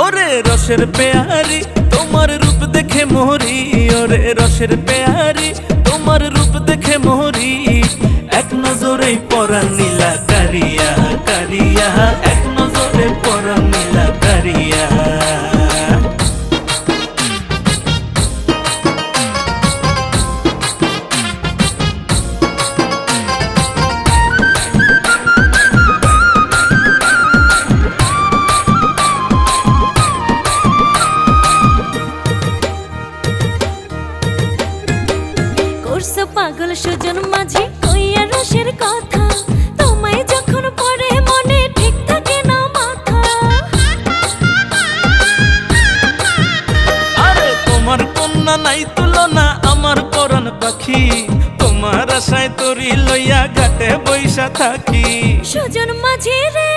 ওরে রসের পেয়ারি তোমার রূপ দেখে মোহরি, ওরে রসের পেয়ারি তোমার রূপ দেখে মোহরি। এক নজরেই পরাণ নীলা কারিয়া কারিয়া, এক নজরে পরাণ নীলা কারিয়া। পাগল সুজন মাঝি কইয়া রসের কথা, তোমায় যখন পড়ে মনে ঠিক থাকে না মাথা। আরে তোমার কন্যা নাই তুলনা আমার পরাণ পাখি, তোমার আশায় তরি লইয়া ঘাটে বৈশা থাকি। সুজন মাঝি রে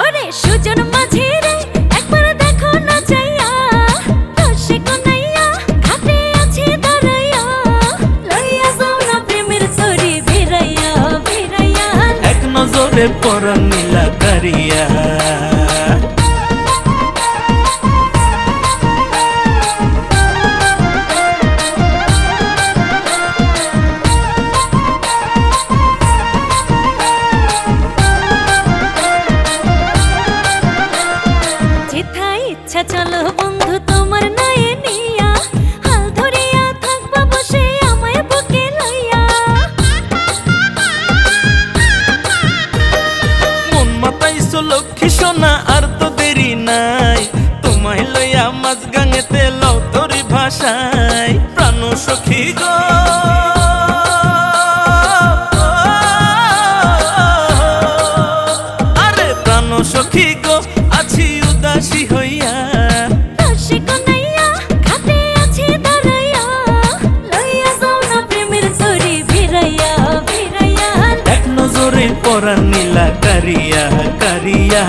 ওরে সুজন মাঝি রে, একবার দেখো না যাইয়া রসে কনাইয়া ঘাটে আছে দাঁড়াইয়া, লইয়া যাও না প্রেমের তরি ভিড়াইয়া ভিড়াইয়া। এক নজরে পরাণ নীলা কারিয়া। ইচ্ছা চলো বন্ধু তোমার নয়ে নিয়া, হাল ধরিয়া থাকবা বসে আমায় বুকে লইয়া। মন মাতাইছো লক্ষ্মী সোনা আর তো দেরি নাই, তোমায় লইয়া মাঝ গাঙেতে লও তোরি ভাষায়। প্রাণ সখী গো আরে প্রাণ সখী গো আছি উদাসী হইয়া, রসে কনাইয়া ঘাটে আছে দাঁড়াইয়া, লইয়া যাও না প্রেমের তরি ভিড়াইয়া ভিড়াইয়া। এক নজরে পরাণ নীলা কারিয়া কারিয়া।